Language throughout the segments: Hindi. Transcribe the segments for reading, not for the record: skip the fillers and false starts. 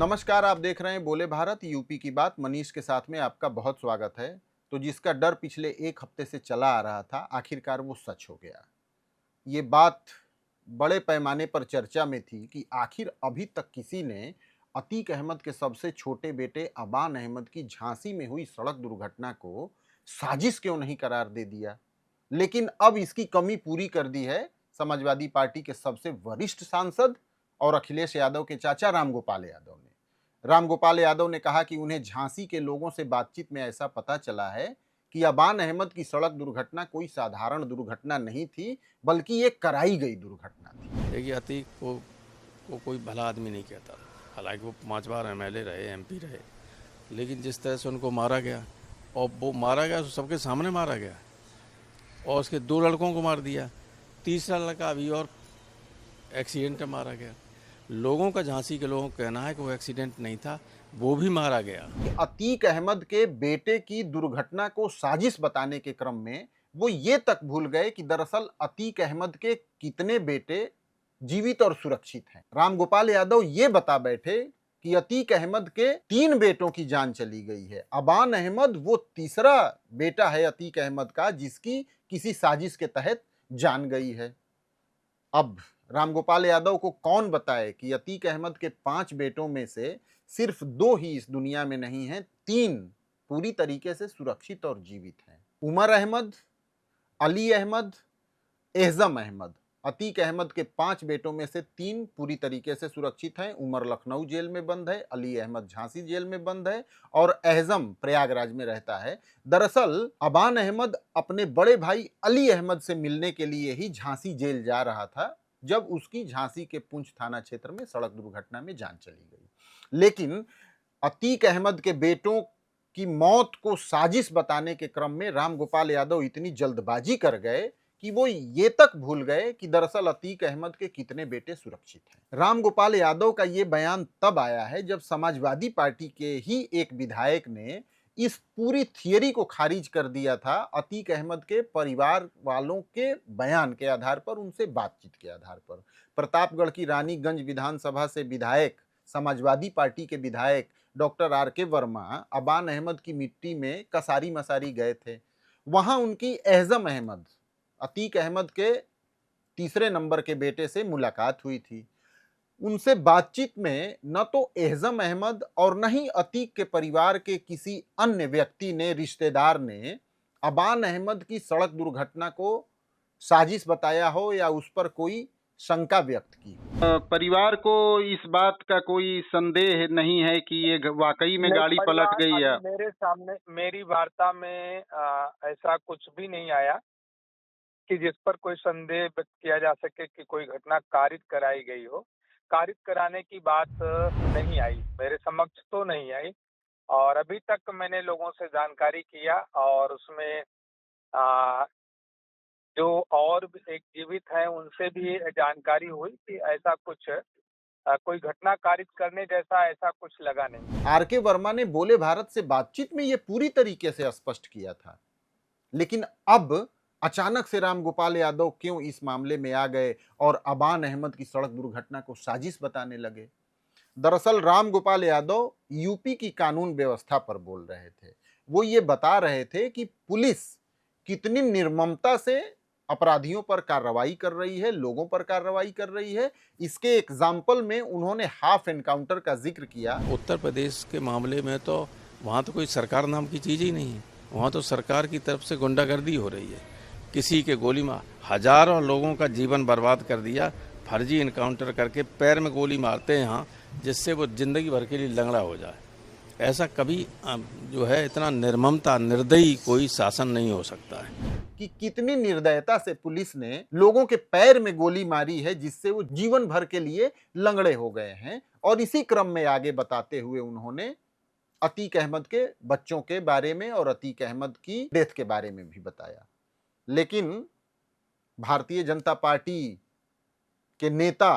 नमस्कार, आप देख रहे हैं बोले भारत यूपी की बात। मनीष के साथ में आपका बहुत स्वागत है। तो जिसका डर पिछले एक हफ्ते से चला आ रहा था, आखिरकार वो सच हो गया। ये बात बड़े पैमाने पर चर्चा में थी कि आखिर अभी तक किसी ने अतीक अहमद के सबसे छोटे बेटे अबान अहमद की झांसी में हुई सड़क दुर्घटना को साजिश क्यों नहीं करार दे दिया। लेकिन अब इसकी कमी पूरी कर दी है समाजवादी पार्टी के सबसे वरिष्ठ सांसद और अखिलेश यादव के चाचा रामगोपाल यादव ने। रामगोपाल यादव ने कहा कि उन्हें झांसी के लोगों से बातचीत में ऐसा पता चला है कि अबान अहमद की सड़क दुर्घटना कोई साधारण दुर्घटना नहीं थी, बल्कि एक कराई गई दुर्घटना थी। देखिए, अतीक को कोई भला आदमी नहीं कहता। हालांकि वो 5 बार एमएलए रहे, एमपी रहे, लेकिन जिस तरह से उनको मारा गया, और वो मारा गया तो सबके सामने मारा गया, और उसके 2 लड़कों को मार दिया, तीसरा लड़का अभी और एक्सीडेंट में मारा गया। लोगों का, झांसी के लोगों का कहना है कि वो एक्सीडेंट नहीं था, वो भी मारा गया। अतीक अहमद के बेटे की दुर्घटना को साजिश बताने के क्रम में वो ये तक भूल गए कि दरअसल अतीक अहमद के कितने बेटे जीवित और सुरक्षित हैं। रामगोपाल यादव ये बता बैठे कि अतीक अहमद के 3 बेटों की जान चली गई है। अबान अहमद वो तीसरा बेटा है अतीक अहमद का, जिसकी किसी साजिश के तहत जान गई है। अब रामगोपाल यादव को कौन बताए कि अतीक अहमद के 5 बेटों में से सिर्फ 2 ही इस दुनिया में नहीं हैं, 3 पूरी तरीके से सुरक्षित और जीवित हैं। उमर अहमद, अली अहमद, एहजम अहमद। अतीक अहमद के 5 बेटों में से 3 पूरी तरीके से सुरक्षित हैं। उमर लखनऊ जेल में बंद है, अली अहमद झांसी जेल में बंद है और एहजम प्रयागराज में रहता है। दरअसल अबान अहमद अपने बड़े भाई अली अहमद से मिलने के लिए ही झांसी जेल जा रहा था, जब उसकी झांसी के पुंछ थाना क्षेत्र में सड़क दुर्घटना में जान चली गई। लेकिन अतीक अहमद के बेटों की मौत को साजिश बताने के क्रम में रामगोपाल यादव इतनी जल्दबाजी कर गए कि वो ये तक भूल गए कि दरअसल अतीक अहमद के कितने बेटे सुरक्षित हैं। रामगोपाल यादव का ये बयान तब आया है जब समाजवादी पार्टी के ही एक विधायक ने इस पूरी थियरी को खारिज कर दिया था, अतीक अहमद के परिवार वालों के बयान के आधार पर, उनसे बातचीत के आधार पर। प्रतापगढ़ की रानीगंज विधानसभा से विधायक, समाजवादी पार्टी के विधायक डॉक्टर आर.के. वर्मा अबान अहमद की मिट्टी में कसारी मसारी गए थे। वहां उनकी एहजम अहमद, अतीक अहमद के तीसरे नंबर के बेटे से मुलाकात हुई थी। उनसे बातचीत में न तो एहजम अहमद और न ही अतीक के परिवार के किसी अन्य व्यक्ति ने, रिश्तेदार ने अबान अहमद की सड़क दुर्घटना को साजिश बताया हो या उस पर कोई शंका व्यक्त की। परिवार को इस बात का कोई संदेह नहीं है कि ये वाकई में नहीं, गाड़ी पलट परिवार गई है। अभी मेरे सामने मेरी वार्ता में ऐसा कुछ भी नहीं आया कि जिस पर कोई संदेह व्यक्त किया जा सके कि कोई घटना कारित कराई गई हो। कारित कराने की बात नहीं आई, मेरे समक्ष तो नहीं आई। और अभी तक मैंने लोगों से जानकारी किया और उसमें आ, जो और भी एक जीवित हैं उनसे भी जानकारी हुई कि ऐसा कुछ कोई घटना कारित करने जैसा ऐसा कुछ लगा नहीं। आर.के. वर्मा ने बोले भारत से बातचीत में ये पूरी तरीके से स्पष्ट किया था, लेकिन अब अचानक से रामगोपाल यादव क्यों इस मामले में आ गए और अबान अहमद की सड़क दुर्घटना को साजिश बताने लगे। दरअसल रामगोपाल यादव यूपी की कानून व्यवस्था पर बोल रहे थे। वो ये बता रहे थे कि पुलिस कितनी निर्ममता से अपराधियों पर कार्रवाई कर रही है, लोगों पर कार्रवाई कर रही है। इसके एग्जाम्पल में उन्होंने हाफ एनकाउंटर का जिक्र किया। उत्तर प्रदेश के मामले में तो वहाँ तो कोई सरकार नाम की चीज़ ही नहीं है। वहाँ तो सरकार की तरफ से गुंडागर्दी हो रही है। किसी के गोली मार, हजारों लोगों का जीवन बर्बाद कर दिया, फर्जी इनकाउंटर करके पैर में गोली मारते हैं यहाँ, जिससे वो जिंदगी भर के लिए लंगड़ा हो जाए। ऐसा कभी जो है, इतना निर्ममता, निर्दयी कोई शासन नहीं हो सकता है। कि कितनी निर्दयता से पुलिस ने लोगों के पैर में गोली मारी है, जिससे वो जीवन भर के लिए लंगड़े हो गए हैं। और इसी क्रम में आगे बताते हुए उन्होंने अतीक अहमद के बच्चों के बारे में और अतीक अहमद की डेथ के बारे में भी बताया। लेकिन भारतीय जनता पार्टी के नेता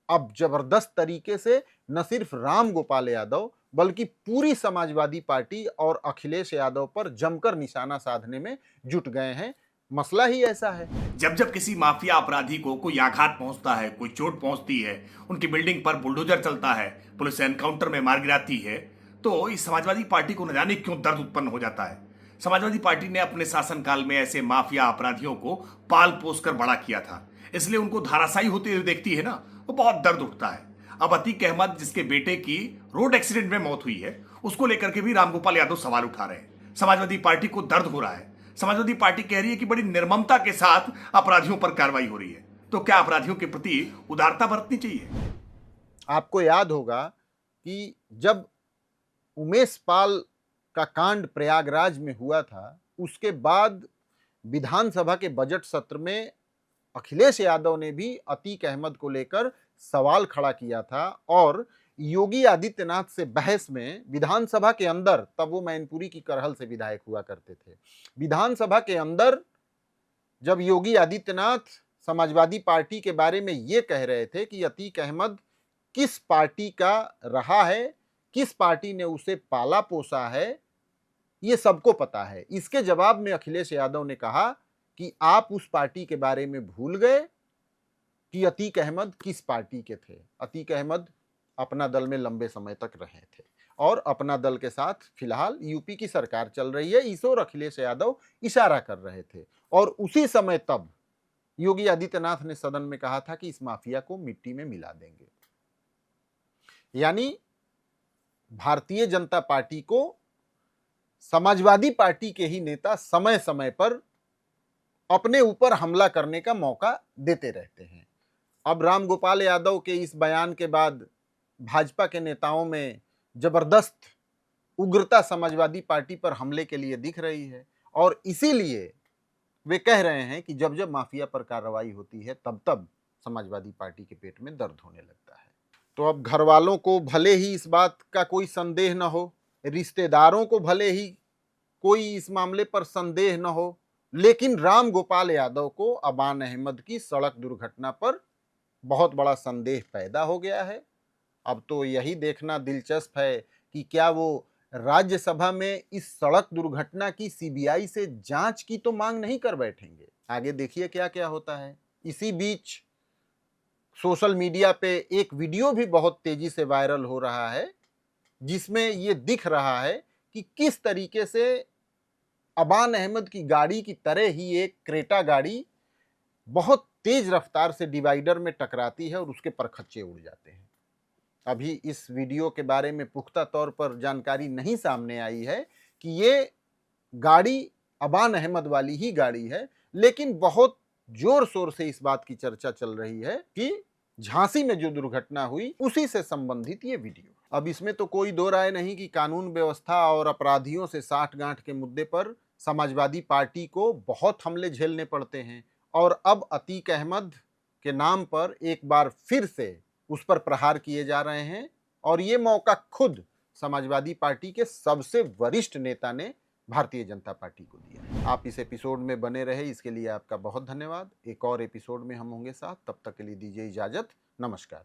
अब जबरदस्त तरीके से न सिर्फ रामगोपाल यादव बल्कि पूरी समाजवादी पार्टी और अखिलेश यादव पर जमकर निशाना साधने में जुट गए हैं। मसला ही ऐसा है। जब जब किसी माफिया अपराधी को कोई आघात पहुंचता है, कोई चोट पहुंचती है, उनकी बिल्डिंग पर बुलडोजर चलता है, पुलिस एनकाउंटर में मार गिराती है, तो इस समाजवादी पार्टी को न जाने क्यों दर्द उत्पन्न हो जाता है। समाजवादी पार्टी ने अपने शासनकाल में ऐसे माफिया अपराधियों को पाल पोस कर बड़ा किया था, इसलिए उनको धाराशायी होते हुए देखती है ना, वो बहुत दर्द उठता है। अब अतीक अहमद, जिसके बेटे की रोड एक्सीडेंट में मौत हुई है, उसको लेकर के भी रामगोपाल यादव सवाल उठा रहे हैं। समाजवादी पार्टी को दर्द हो रहा है। समाजवादी पार्टी कह रही है कि बड़ी निर्ममता के साथ अपराधियों पर कार्रवाई हो रही है। तो क्या अपराधियों के प्रति उदारता बरतनी चाहिए? आपको याद होगा कि जब उमेश पाल का कांड प्रयागराज में हुआ था, उसके बाद विधानसभा के बजट सत्र में अखिलेश यादव ने भी अतीक अहमद को लेकर सवाल खड़ा किया था और योगी आदित्यनाथ से बहस में विधानसभा के अंदर, तब वो मैनपुरी की करहल से विधायक हुआ करते थे, विधानसभा के अंदर जब योगी आदित्यनाथ समाजवादी पार्टी के बारे में ये कह रहे थे कि अतीक अहमद किस पार्टी का रहा है, किस पार्टी ने उसे पाला पोसा है, ये सबको पता है। इसके जवाब में अखिलेश यादव ने कहा कि आप उस पार्टी के बारे में भूल गए कि अतीक अहमद किस पार्टी के थे। अतीक अहमद अपना दल में लंबे समय तक रहे थे और अपना दल के साथ फिलहाल यूपी की सरकार चल रही है, इस ओर अखिलेश यादव इशारा कर रहे थे। और उसी समय तब योगी आदित्यनाथ ने सदन में कहा था कि इस माफिया को मिट्टी में मिला देंगे। यानी भारतीय जनता पार्टी को समाजवादी पार्टी के ही नेता समय समय पर अपने ऊपर हमला करने का मौका देते रहते हैं। अब रामगोपाल यादव के इस बयान के बाद भाजपा के नेताओं में जबरदस्त उग्रता समाजवादी पार्टी पर हमले के लिए दिख रही है और इसीलिए वे कह रहे हैं कि जब जब माफिया पर कार्रवाई होती है तब तब समाजवादी पार्टी के पेट में दर्द होने लगता है। तो अब घर वालों को भले ही इस बात का कोई संदेह न हो, रिश्तेदारों को भले ही कोई इस मामले पर संदेह न हो, लेकिन रामगोपाल यादव को अबान अहमद की सड़क दुर्घटना पर बहुत बड़ा संदेह पैदा हो गया है। अब तो यही देखना दिलचस्प है कि क्या वो राज्यसभा में इस सड़क दुर्घटना की सीबीआई से जांच की तो मांग नहीं कर बैठेंगे। आगे देखिए क्या क्या होता है। इसी बीच सोशल मीडिया पे एक वीडियो भी बहुत तेजी से वायरल हो रहा है जिसमें ये दिख रहा है कि किस तरीके से अबान अहमद की गाड़ी की तरह ही एक क्रेटा गाड़ी बहुत तेज रफ्तार से डिवाइडर में टकराती है और उसके परखच्चे उड़ जाते हैं। अभी इस वीडियो के बारे में पुख्ता तौर पर जानकारी नहीं सामने आई है कि ये गाड़ी अबान अहमद वाली ही गाड़ी है, लेकिन बहुत जोर शोर से इस बात की चर्चा चल रही है कि झांसी में जो दुर्घटना हुई उसी से संबंधित ये वीडियो। अब इसमें तो कोई दो राय नहीं कि कानून व्यवस्था और अपराधियों से साठगांठ के मुद्दे पर समाजवादी पार्टी को बहुत हमले झेलने पड़ते हैं और अब अतीक अहमद के नाम पर एक बार फिर से उस पर प्रहार किए जा रहे हैं और ये मौका खुद समाजवादी पार्टी के सबसे वरिष्ठ नेता ने भारतीय जनता पार्टी को दिया। आप इस एपिसोड में बने रहे, इसके लिए आपका बहुत धन्यवाद। एक और एपिसोड में हम होंगे साथ, तब तक के लिए दीजिए इजाजत। नमस्कार।